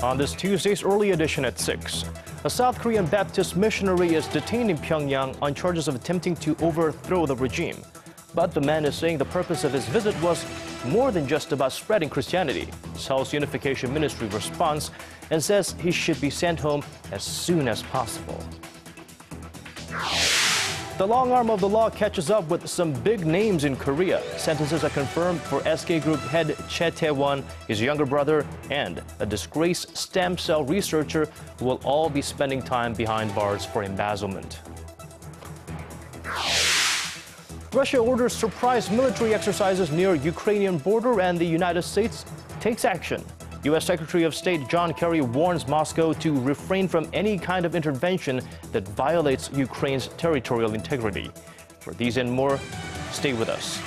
On this Tuesday's early edition at 6, a South Korean Baptist missionary is detained in Pyongyang on charges of attempting to overthrow the regime. But the man is saying the purpose of his visit was more than just about spreading Christianity. Seoul's unification ministry responds and says he should be sent home as soon as possible. The long arm of the law catches up with some big names in Korea. Sentences are confirmed for SK Group head Che Tae-won, his younger brother, and a disgraced stem cell researcher who will all be spending time behind bars for embezzlement. Russia orders surprise military exercises near Ukrainian border, and the United States takes action. U.S. Secretary of State John Kerry warns Moscow to refrain from any kind of intervention that violates Ukraine's territorial integrity. For these and more, stay with us.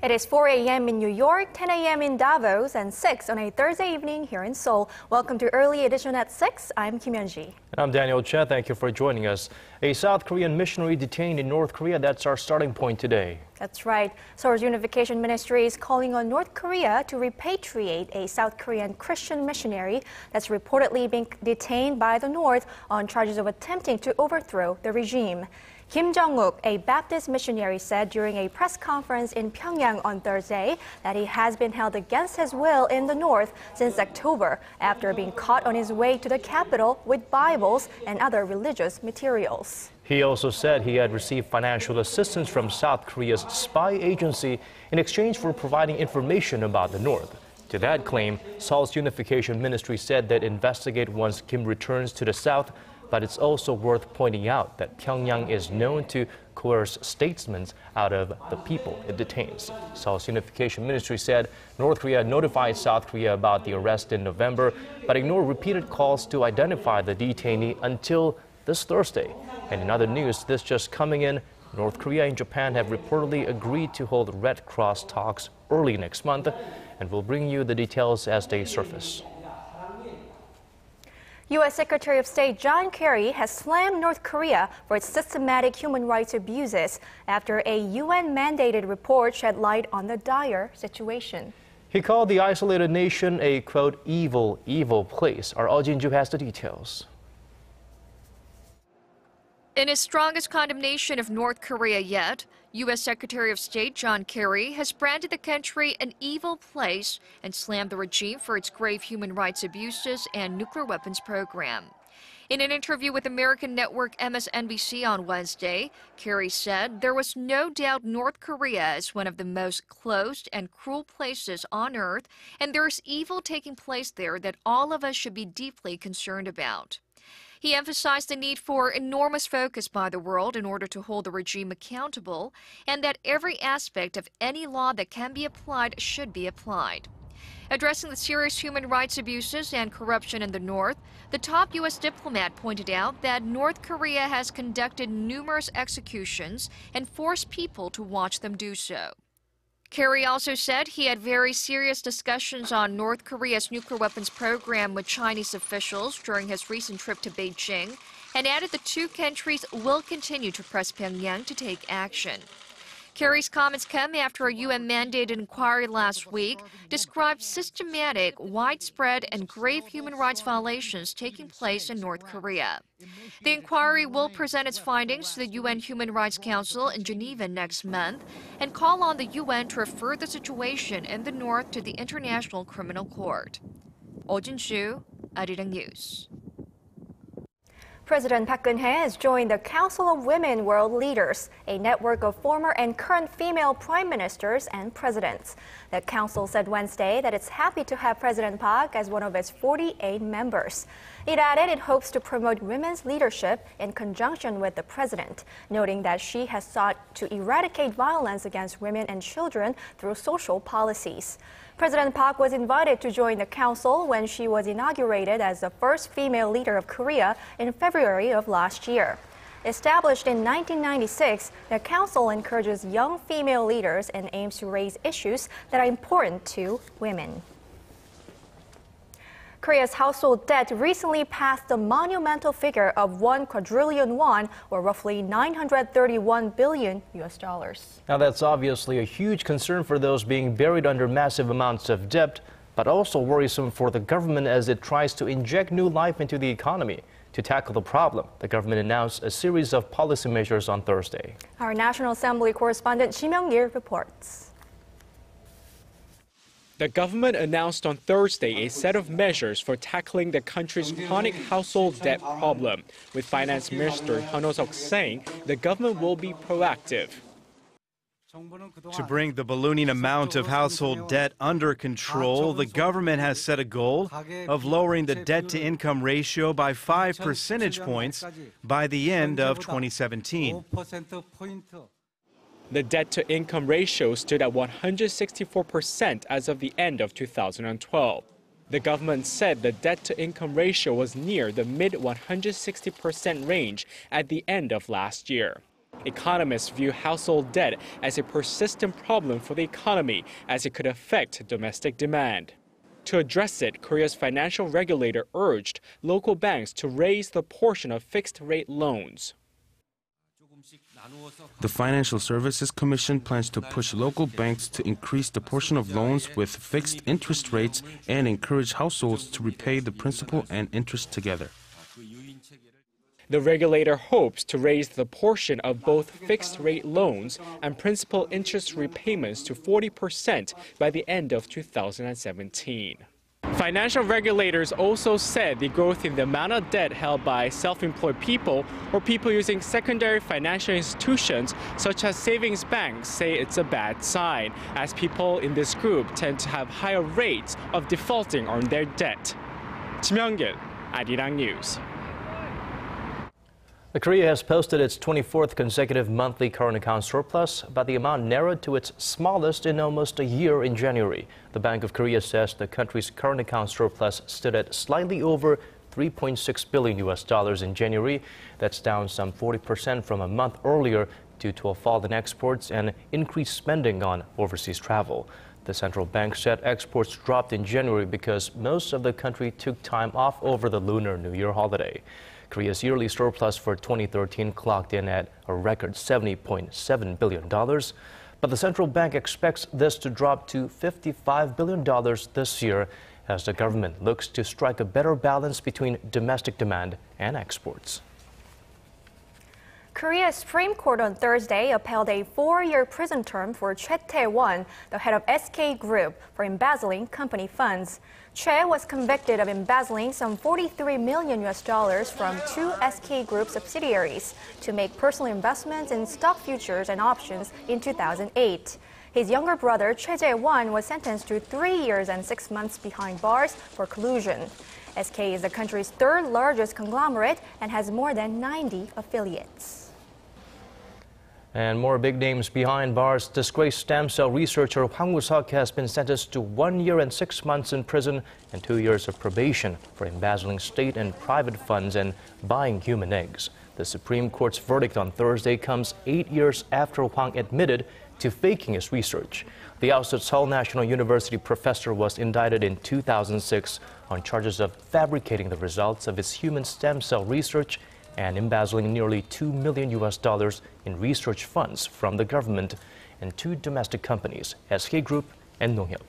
It is 4 a.m. in New York, 10 a.m. in Davos, and 6 on a Thursday evening here in Seoul. Welcome to Early Edition at 6. I'm Kim Hyun-ji. And I'm Daniel Che. Thank you for joining us. A South Korean missionary detained in North Korea. That's our starting point today. That's right. Seoul's Unification Ministry is calling on North Korea to repatriate a South Korean Christian missionary that's reportedly being detained by the North on charges of attempting to overthrow the regime. Jeong-uk, a Baptist missionary, said during a press conference in Pyongyang on Thursday that he has been held against his will in the North since October after being caught on his way to the capital with Bibles and other religious materials. He also said he had received financial assistance from South Korea's spy agency in exchange for providing information about the North. To that claim, Seoul's Unification Ministry said that investigate once Kim returns to the South. But it's also worth pointing out that Pyongyang is known to coerce statesmen out of the people it detains. Seoul's Unification Ministry said North Korea notified South Korea about the arrest in November, but ignored repeated calls to identify the detainee until this Thursday. And in other news, this just coming in, North Korea and Japan have reportedly agreed to hold Red Cross talks early next month, and we'll bring you the details as they surface. U.S. Secretary of State John Kerry has slammed North Korea for its systematic human rights abuses after a UN-mandated report shed light on the dire situation. He called the isolated nation a, quote, evil place. Our Oh Jin-ju has the details. In his strongest condemnation of North Korea yet, U.S. Secretary of State John Kerry has branded the country an evil place and slammed the regime for its grave human rights abuses and nuclear weapons program. In an interview with American network MSNBC on Wednesday, Kerry said there was no doubt North Korea is one of the most closed and cruel places on earth, and there is evil taking place there that all of us should be deeply concerned about. He emphasized the need for enormous focus by the world in order to hold the regime accountable, and that every aspect of any law that can be applied should be applied. Addressing the serious human rights abuses and corruption in the North, the top U.S. diplomat pointed out that North Korea has conducted numerous executions and forced people to watch them do so. Kerry also said he had very serious discussions on North Korea's nuclear weapons program with Chinese officials during his recent trip to Beijing, and added the two countries will continue to press Pyongyang to take action. Kerry's comments come after a UN-mandated inquiry last week described systematic, widespread, and grave human rights violations taking place in North Korea. The inquiry will present its findings to the UN Human Rights Council in Geneva next month and call on the UN to refer the situation in the North to the International Criminal Court. Oh Jin-ju, Arirang News. President Park Geunhye has joined the Council of Women World Leaders, a network of former and current female prime ministers and presidents. The council said Wednesday that it's happy to have President Park as one of its 48 members. It added it hopes to promote women's leadership in conjunction with the president, noting that she has sought to eradicate violence against women and children through social policies. President Park was invited to join the council when she was inaugurated as the first female leader of Korea in February of last year. Established in 1996, the council encourages young female leaders and aims to raise issues that are important to women. Korea's household debt recently passed the monumental figure of 1 quadrillion won, or roughly 931 billion US dollars. Now, that's obviously a huge concern for those being buried under massive amounts of debt, but also worrisome for the government as it tries to inject new life into the economy. To tackle the problem, the government announced a series of policy measures on Thursday. Our National Assembly correspondent Jeong-uk reports. The government announced on Thursday a set of measures for tackling the country's chronic household debt problem, with Finance Minister Hyun-suk saying the government will be proactive. To bring the ballooning amount of household debt under control, the government has set a goal of lowering the debt-to-income ratio by 5 percentage points by the end of 2017. The debt-to-income ratio stood at 164% as of the end of 2012. The government said the debt-to-income ratio was near the mid-160% range at the end of last year. Economists view household debt as a persistent problem for the economy as it could affect domestic demand. To address it, Korea's financial regulator urged local banks to raise the portion of fixed-rate loans. The Financial Services Commission plans to push local banks to increase the portion of loans with fixed interest rates and encourage households to repay the principal and interest together. The regulator hopes to raise the portion of both fixed-rate loans and principal interest repayments to 40% by the end of 2017. Financial regulators also said the growth in the amount of debt held by self-employed people or people using secondary financial institutions such as savings banks say it's a bad sign, as people in this group tend to have higher rates of defaulting on their debt. Jeong-uk, Arirang News. Korea has posted its 24th consecutive monthly current account surplus, but the amount narrowed to its smallest in almost a year in January. The Bank of Korea says the country's current account surplus stood at slightly over $3.6 billion in January. That's down some 40% from a month earlier due to a fall in exports and increased spending on overseas travel. The central bank said exports dropped in January because most of the country took time off over the Lunar New Year holiday. Korea's yearly surplus for 2013 clocked in at a record $70.7 billion. But the central bank expects this to drop to $55 billion this year as the government looks to strike a better balance between domestic demand and exports. Korea's Supreme Court on Thursday upheld a 4-year prison term for Choi Tae-won, the head of SK Group, for embezzling company funds. Choi was convicted of embezzling some $43 million from 2 SK Group subsidiaries to make personal investments in stock futures and options in 2008. His younger brother, Choi Jae-won, was sentenced to 3 years and 6 months behind bars for collusion. SK is the country's 3rd largest conglomerate and has more than 90 affiliates. And more big names behind bars. Disgraced stem cell researcher Hwang Woo-seok has been sentenced to 1 year and 6 months in prison and 2 years of probation for embezzling state and private funds and buying human eggs. The Supreme Court's verdict on Thursday comes 8 years after Hwang admitted to faking his research. The ousted Seoul National University professor was indicted in 2006 on charges of fabricating the results of his human stem cell research and embezzling nearly $2 million in research funds from the government and 2 domestic companies, SK Group and Jeong-uk.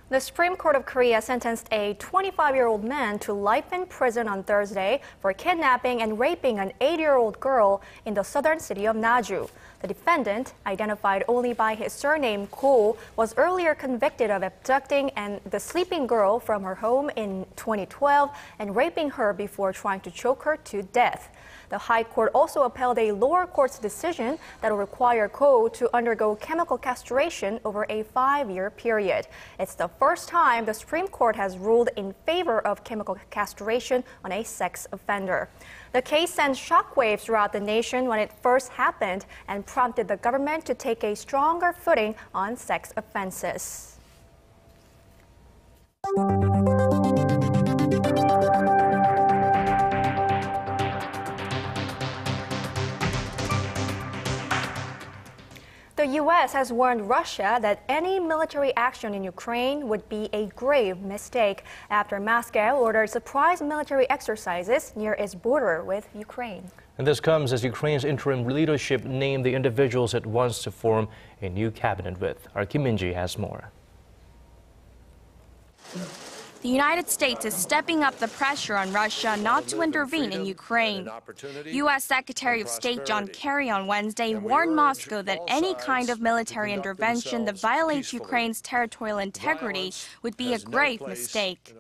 The Supreme Court of Korea sentenced a 25-year-old man to life in prison on Thursday for kidnapping and raping an 8-year-old girl in the southern city of Naju. The defendant, identified only by his surname Ko, was earlier convicted of abducting the sleeping girl from her home in 2012 and raping her before trying to choke her to death. The High Court also upheld a lower court's decision that will require Ko to undergo chemical castration over a 5-year period. It's the first time the Supreme Court has ruled in favor of chemical castration on a sex offender. The case sent shockwaves throughout the nation when it first happened and prompted the government to take a stronger footing on sex offenses. The The U.S. has warned Russia that any military action in Ukraine would be a grave mistake after Moscow ordered surprise military exercises near its border with Ukraine. And this comes as Ukraine's interim leadership named the individuals it wants to form a new cabinet with. Our Kim Min-ji has more. The United States is stepping up the pressure on Russia not to intervene in Ukraine. U.S. Secretary of State John Kerry on Wednesday warned Moscow that any kind of military intervention that violates Ukraine's territorial integrity would be a grave mistake.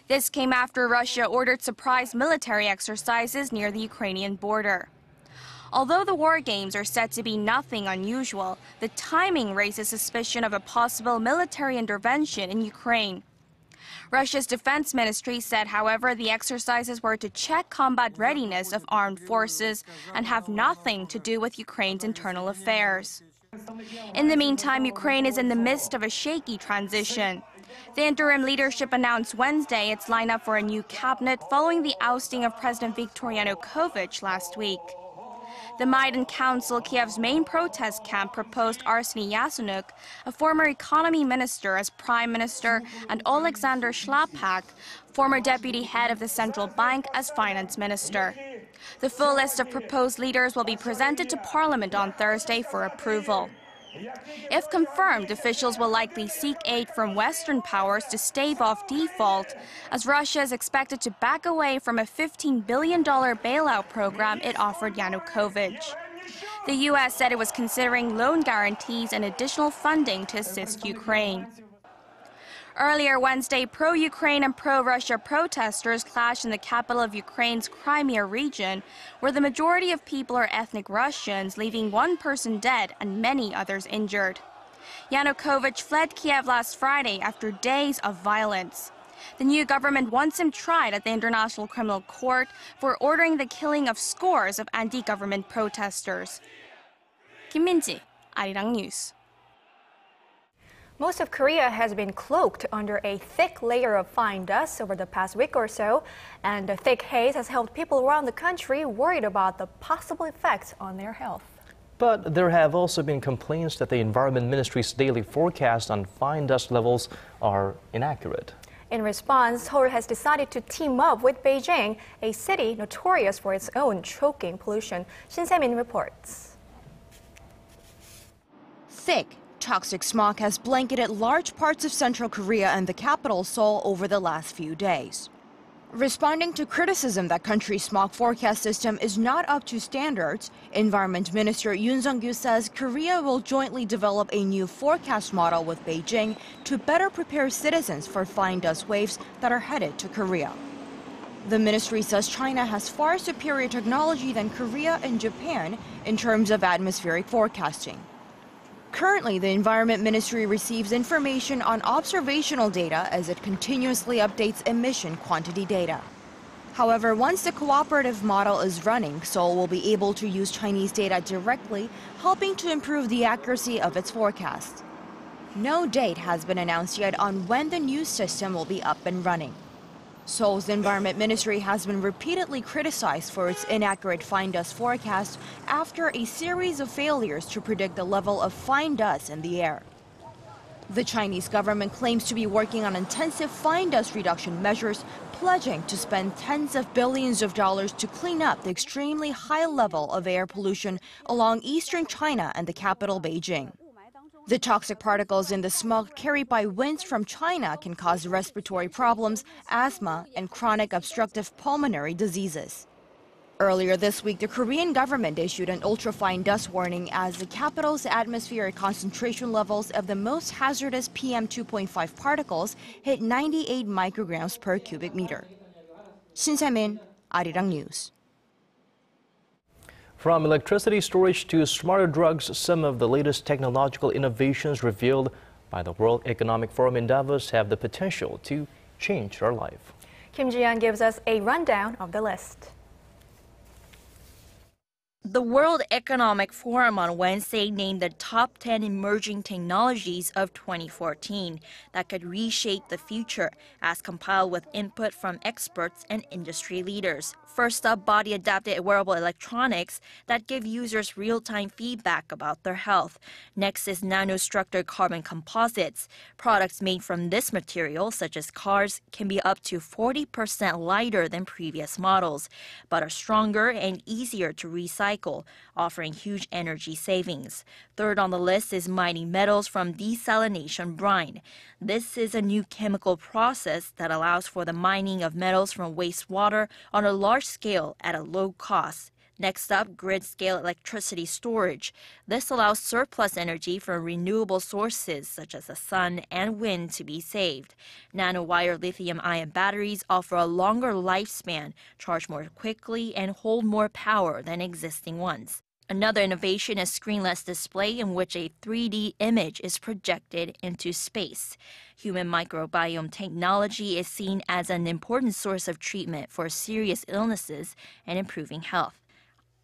This came after Russia ordered surprise military exercises near the Ukrainian border. Although the war games are said to be nothing unusual, the timing raises suspicion of a possible military intervention in Ukraine. Russia's defense ministry said, however, the exercises were to check combat readiness of armed forces and have nothing to do with Ukraine's internal affairs. In the meantime, Ukraine is in the midst of a shaky transition. The interim leadership announced Wednesday its lineup for a new cabinet following the ousting of President Viktor Yanukovych last week. The Maidan Council, Kiev's main protest camp, proposed Arseny Yatsenuk, a former economy minister, as prime minister, and Alexander Schlapak, former deputy head of the central bank, as finance minister. The full list of proposed leaders will be presented to Parliament on Thursday for approval. If confirmed, officials will likely seek aid from Western powers to stave off default, as Russia is expected to back away from a $15 billion bailout program it offered Yanukovych. The U.S. said it was considering loan guarantees and additional funding to assist Ukraine. Earlier Wednesday, pro-Ukraine and pro-Russia protesters clashed in the capital of Ukraine's Crimea region, where the majority of people are ethnic Russians, leaving one person dead and many others injured. Yanukovych fled Kiev last Friday after days of violence. The new government wants him tried at the International Criminal Court for ordering the killing of scores of anti-government protesters. Kim Min-ji, Arirang News. Most of Korea has been cloaked under a thick layer of fine dust over the past week or so, and the thick haze has helped people around the country worried about the possible effects on their health. But there have also been complaints that the Environment Ministry's daily forecast on fine dust levels are inaccurate. In response, Seoul has decided to team up with Beijing, a city notorious for its own choking pollution. Shin Se-min reports. Thick, toxic smog has blanketed large parts of central Korea and the capital, Seoul, over the last few days. Responding to criticism that country's smog forecast system is not up to standards, Environment Minister Yoon Sung-gyu says Korea will jointly develop a new forecast model with Beijing to better prepare citizens for fine dust waves that are headed to Korea. The ministry says China has far superior technology than Korea and Japan in terms of atmospheric forecasting. Currently, the Environment Ministry receives information on observational data as it continuously updates emission quantity data. However, once the cooperative model is running, Seoul will be able to use Chinese data directly, helping to improve the accuracy of its forecast. No date has been announced yet on when the new system will be up and running. Seoul's Environment Ministry has been repeatedly criticized for its inaccurate fine dust forecast after a series of failures to predict the level of fine dust in the air. The Chinese government claims to be working on intensive fine dust reduction measures, pledging to spend tens of billions of dollars to clean up the extremely high level of air pollution along eastern China and the capital, Beijing. The toxic particles in the smog carried by winds from China can cause respiratory problems, asthma, and chronic obstructive pulmonary diseases. Earlier this week, the Korean government issued an ultrafine dust warning as the capital's atmospheric concentration levels of the most hazardous PM 2.5 particles hit 98 micrograms per cubic meter. Shin Se-min, Arirang News. From electricity storage to smarter drugs, some of the latest technological innovations revealed by the World Economic Forum in Davos have the potential to change our life. Kim Ji-yeon gives us a rundown of the list. The World Economic Forum on Wednesday named the top 10 emerging technologies of 2014 that could reshape the future, as compiled with input from experts and industry leaders. First up, body-adapted wearable electronics that give users real-time feedback about their health. Next is nanostructured carbon composites. Products made from this material, such as cars, can be up to 40% lighter than previous models, but are stronger and easier to recycle, offering huge energy savings. Third on the list is mining metals from desalination brine. This is a new chemical process that allows for the mining of metals from wastewater on a large scale at a low cost. Next up, grid-scale electricity storage. This allows surplus energy from renewable sources such as the sun and wind to be saved. Nanowire lithium-ion batteries offer a longer lifespan, charge more quickly, and hold more power than existing ones. Another innovation is screenless display in which a 3D image is projected into space. Human microbiome technology is seen as an important source of treatment for serious illnesses and improving health.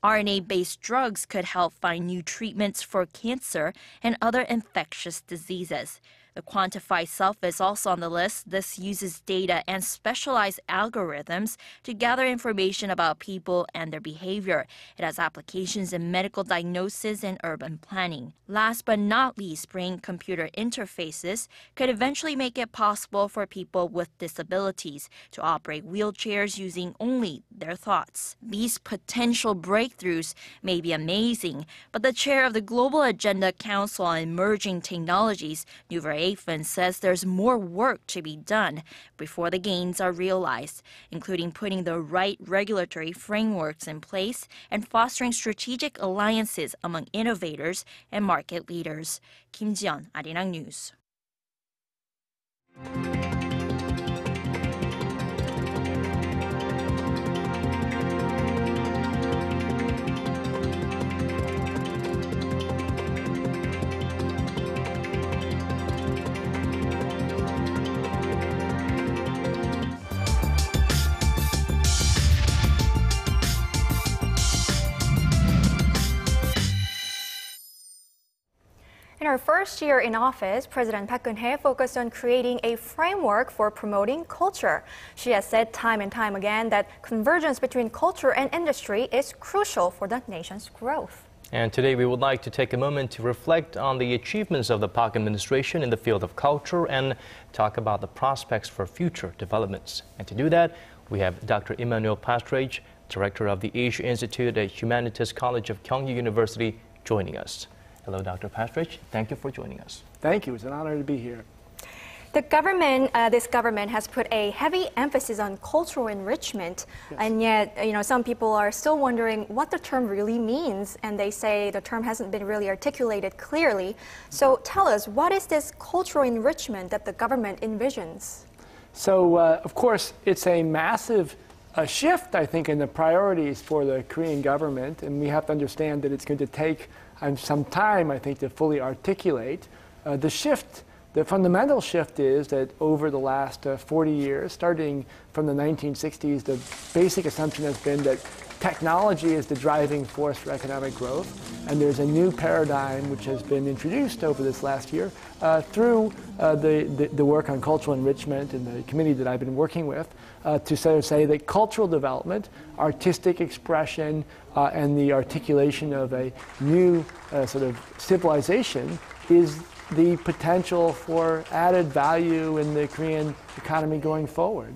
RNA-based drugs could help find new treatments for cancer and other infectious diseases. The quantified self is also on the list. This uses data and specialized algorithms to gather information about people and their behavior. It has applications in medical diagnosis and urban planning. Last but not least, brain-computer interfaces could eventually make it possible for people with disabilities to operate wheelchairs using only their thoughts. These potential breakthroughs may be amazing, but the chair of the Global Agenda Council on Emerging Technologies, Nuver says there's more work to be done before the gains are realized, including putting the right regulatory frameworks in place and fostering strategic alliances among innovators and market leaders. Kim Ji-yeon, Arirang News. In her first year in office, President Park Geun-hye focused on creating a framework for promoting culture. She has said time and time again that convergence between culture and industry is crucial for the nation's growth. And today we would like to take a moment to reflect on the achievements of the Park administration in the field of culture and talk about the prospects for future developments. And to do that, we have Dr. Emmanuel Pastrage, Director of the Asia Institute at Humanities College of Geunhye University, joining us. Hello, Dr. Pastrage. Thank you for joining us. Thank you. It's an honor to be here. The this government has put a heavy emphasis on cultural enrichment, yes. And yet, some people are still wondering what the term really means, and they say the term hasn't been really articulated clearly. So tell us, what is this cultural enrichment that the government envisions? So, of course, it's a massive shift, I think, in the priorities for the Korean government, and we have to understand that it's going to take some time, I think, to fully articulate. The fundamental shift is that over the last 40 years, starting from the 1960s, the basic assumption has been that technology is the driving force for economic growth, and there's a new paradigm which has been introduced over this last year through the work on cultural enrichment and the committee that I've been working with to sort of say that cultural development, artistic expression, and the articulation of a new sort of civilization is the potential for added value in the Korean economy going forward.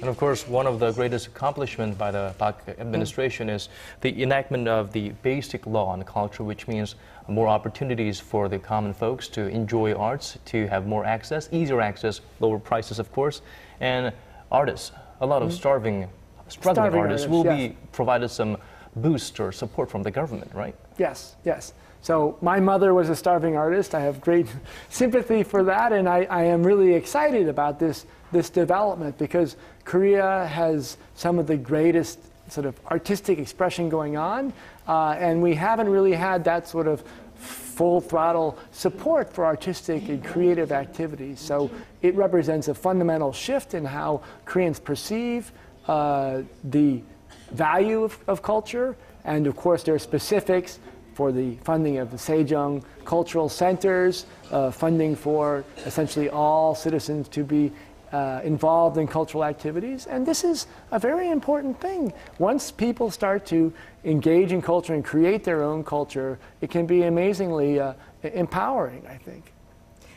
And of course, one of the greatest accomplishments by the Park administration is the enactment of the basic law on culture, which means more opportunities for the common folks to enjoy arts, to have more access, easier access, lower prices, of course, and artists, a lot of struggling artists will be provided some boost or support from the government, right? Yes, yes. So my mother was a starving artist. I have great sympathy for that, and I am really excited about this development because Korea has some of the greatest sort of artistic expression going on, and we haven't really had that sort of full throttle support for artistic and creative activities. So it represents a fundamental shift in how Koreans perceive the value of culture And of course, there are specifics for the funding of the Sejong cultural centers, funding for essentially all citizens to be involved in cultural activities. And this is a very important thing. Once people start to engage in culture and create their own culture, it can be amazingly empowering, I think.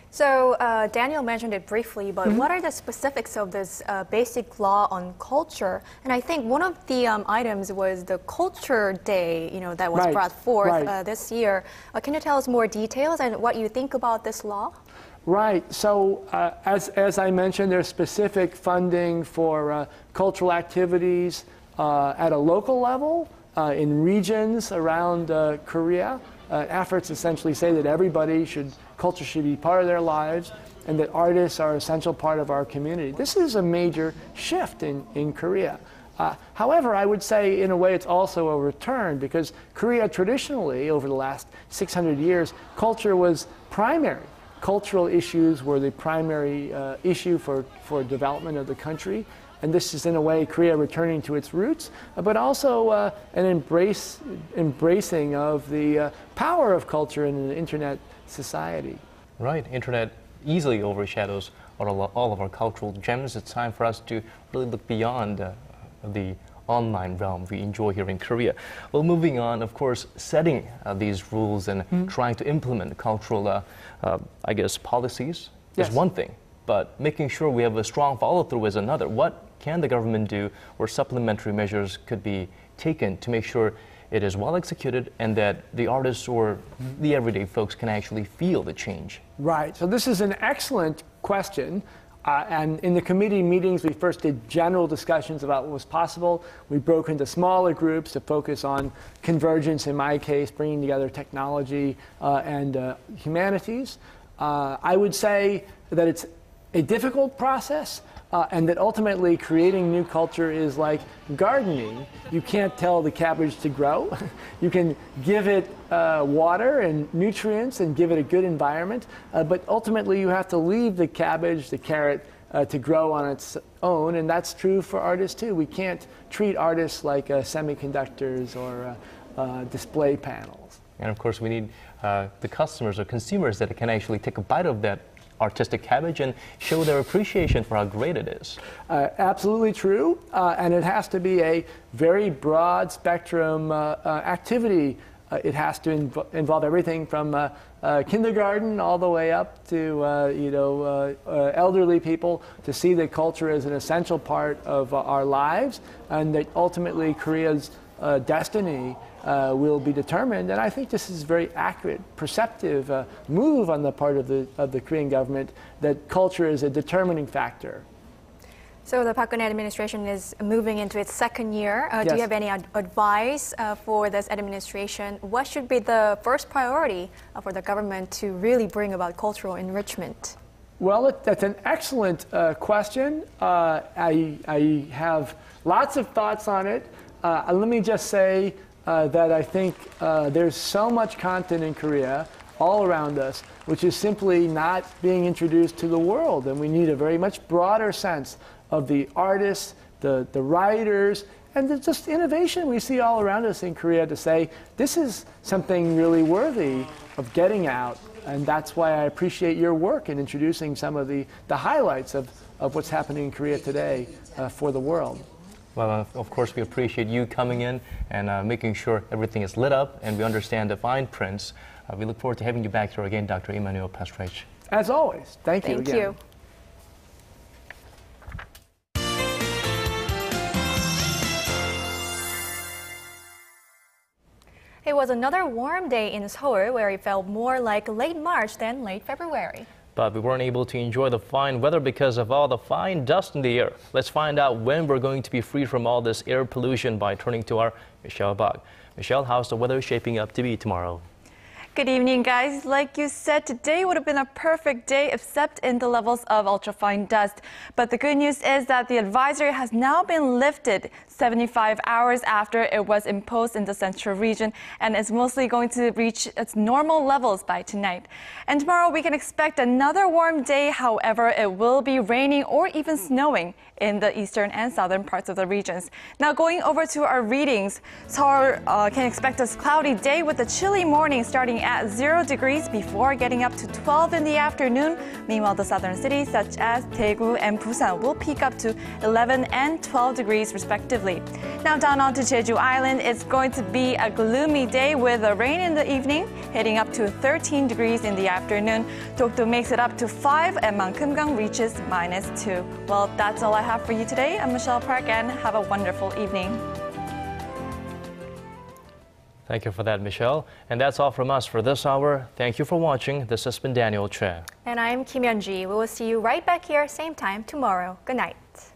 So Daniel mentioned it briefly, but what are the specifics of this basic law on culture? And I think one of the items was the Culture Day, that was brought forth this year. Can you tell us more details and what you think about this law? Right. So as I mentioned, there's specific funding for cultural activities at a local level in regions around Korea. Efforts essentially say that culture should be part of their lives and that artists are an essential part of our community. This is a major shift in Korea. However, I would say in a way it's also a return because Korea traditionally, over the last 600 years, culture was primary. Cultural issues were the primary issue for development of the country. And this is, in a way, Korea returning to its roots, but also an embracing of the power of culture in an internet society. Right. Internet easily overshadows all of our cultural gems. It's time for us to really look beyond the online realm we enjoy here in Korea. Well, moving on, of course, setting these rules and trying to implement cultural, policies is one thing. But making sure we have a strong follow-through is another. What can the government do or supplementary measures could be taken to make sure it is well executed and that the artists or the everyday folks can actually feel the change? Right. So this is an excellent question. And in the committee meetings, we first did general discussions about what was possible. We broke into smaller groups to focus on convergence, in my case, bringing together technology and humanities. I would say that it's a difficult process, and that ultimately creating new culture is like gardening. You can't tell the cabbage to grow. You can give it water and nutrients and give it a good environment, but ultimately you have to leave the cabbage, the carrot, to grow on its own, and that's true for artists too. We can't treat artists like semiconductors or display panels. And of course we need the customers or consumers that can actually take a bite of that artistic cabbage and show their appreciation for how great it is. Absolutely true, and it has to be a very broad spectrum activity. It has to involve everything from kindergarten all the way up to elderly people to see that culture is an essential part of our lives, and that ultimately Korea's destiny will be determined. And I think this is a very accurate, perceptive move on the part of the Korean government that culture is a determining factor. So the Park Geun-hye administration is moving into its second year. Yes. Do you have any advice for this administration? What should be the first priority for the government to really bring about cultural enrichment? Well, that's an excellent question. I have lots of thoughts on it. Let me just say that I think there's so much content in Korea all around us which is simply not being introduced to the world, and we need a very much broader sense of the artists, the writers, and the just innovation we see all around us in Korea to say this is something really worthy of getting out, and that's why I appreciate your work in introducing some of the highlights of what's happening in Korea today for the world. Well, of course, we appreciate you coming in and making sure everything is lit up and we understand the fine prints. We look forward to having you back here again, Dr. Emmanuel Pastrich. As always, thank you again. Thank you. It was another warm day in Seoul where it felt more like late March than late February. But we weren't able to enjoy the fine weather because of all the fine dust in the air. Let's find out when we're going to be free from all this air pollution by turning to our Michelle Bach. Michelle, how's the weather shaping up to be tomorrow? Good evening, guys. Like you said, today would have been a perfect day except in the levels of ultrafine dust. But the good news is that the advisory has now been lifted 75 hours after it was imposed in the central region and is mostly going to reach its normal levels by tonight. And tomorrow we can expect another warm day. However, it will be raining or even snowing in the eastern and southern parts of the regions. Now going over to our readings, Seoul can expect a cloudy day with a chilly morning starting at 0 degrees before getting up to 12 in the afternoon. Meanwhile, the southern cities such as Daegu and Busan will peak up to 11 and 12 degrees respectively. Now down on to Jeju Island, it's going to be a gloomy day with a rain in the evening, hitting up to 13 degrees in the afternoon. Dokdo makes it up to 5 and Mankumgang reaches -2. Well, that's all I have for you today. I'm Michelle Park and have a wonderful evening. Thank you for that, Michelle. And that's all from us for this hour. Thank you for watching. This has been Daniel Che. And I'm Kim Yeon-ji. We will see you right back here, same time tomorrow. Good night.